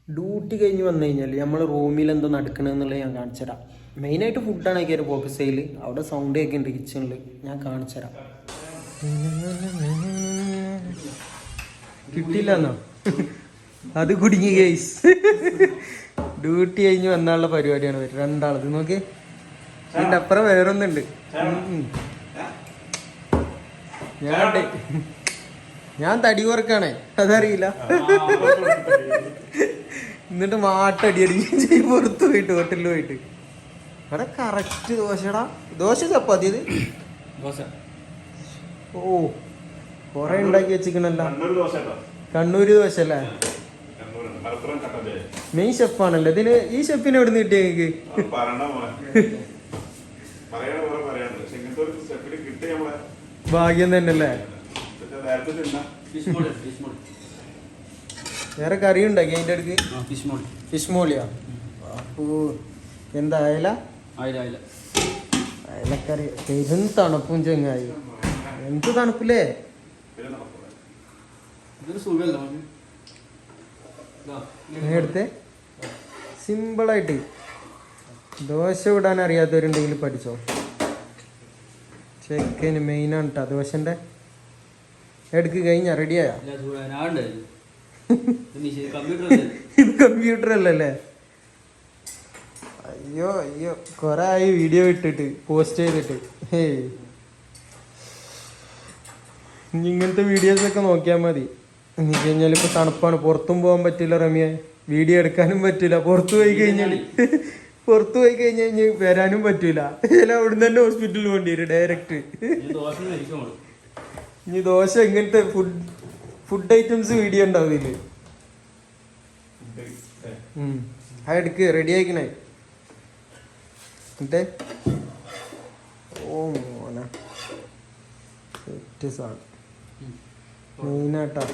Duty കഴിഞ്ഞ് വന്നു കഴിഞ്ഞാൽ നമ്മൾ റൂമിൽ എന്തോ നടക്കണമെന്നുള്ളത് ഞാൻ കാണിച്ചു തരാം. മെയിനായിട്ട് ഫുഡാണ് ഒക്കെ ഒരു ഫോക്കസ് ചെയ്യൽ. അവിടെ സൗണ്ട് ഒക്കെ ഉണ്ട് കിച്ചണിൽ, ഞാൻ കാണിച്ചു തരാം. കിട്ടിയില്ല എന്നോ? അത് കുടുങ്ങി ഗൈസ്. ഡ്യൂട്ടി കഴിഞ്ഞ് വന്നാലുള്ള പരിപാടിയാണ് വരും രണ്ടാളത്. നോക്കി ഇതിൻ്റെ അപ്പുറം വേറൊന്നുണ്ട്. ഞാൻ തടി കുറക്കാണേ, അതറിയില്ല. എന്നിട്ട് മാട്ടടി അടിക്കുകയും ചെയ്യും പുറത്ത് പോയിട്ട്, ഹോട്ടലിൽ പോയിട്ട്. അവിടെ കറക്റ്റ് ദോശടാ. ദോശ ചപ്പാത്തി ഇത് ഓ കൊറേ ഉണ്ടാക്കി വെച്ചിക്കണല്ലോ. കണ്ണൂര് ദോശ അല്ലേ? മെയിൻ ഷെഫാണല്ലോ ഇതിന്. ഈ ഷെഫിനെ എവിടെ നിന്ന് കിട്ടിയ എനിക്ക്? ഭാഗ്യം തന്നെയല്ലേ. വേറെ കറി ഉണ്ടാക്കി അതിൻ്റെ അടുക്ക്? ഫിഷ് മോളിയാ? ഓ എന്താ അയല? അയലക്കറി. പെരും തണുപ്പും ചെങ്ങായി. എന്ത് തണുപ്പില്ലേ? എടുത്തേ സിമ്പിളായിട്ട്. ദോശ ഇടാൻ അറിയാത്തവരുണ്ടെങ്കിൽ പഠിച്ചോ. ചെക്കന് മെയിനാണ് കേട്ടോ ദോശൻ്റെ. എടുക്ക് കഴിഞ്ഞ റെഡിയായ? ഇത് കമ്പ്യൂട്ടർ അല്ലല്ലേ? അയ്യോ അയ്യോ, കൊറേ ആയി വീഡിയോ ഇട്ടിട്ട്, പോസ്റ്റ് ചെയ്തിട്ട്. ഇങ്ങനത്തെ വീഡിയോസൊക്കെ നോക്കിയാൽ മതി. എന്ന് വെച്ച് കഴിഞ്ഞാൽ ഇപ്പൊ തണുപ്പാണ്, പുറത്തും പോകാൻ പറ്റില്ല റമിയെ, വീഡിയോ എടുക്കാനും പറ്റില്ല. പുറത്തു പോയി കഴിഞ്ഞാൽ വരാനും പറ്റൂല. അവിടുന്ന് തന്നെ ഹോസ്പിറ്റലിൽ പോകേണ്ടി വരും ഡയറക്റ്റ്. ഇനി ദോശ ഇങ്ങനത്തെ ഫുഡ് ഐറ്റംസ് വീഡിയോ ഉണ്ടാവും ഇതില്. എടുക്ക് റെഡി ആയിക്കണേ. എന്നിട്ട് ഓ മോന സെറ്റ് സാധനം മെയിനാട്ടാ.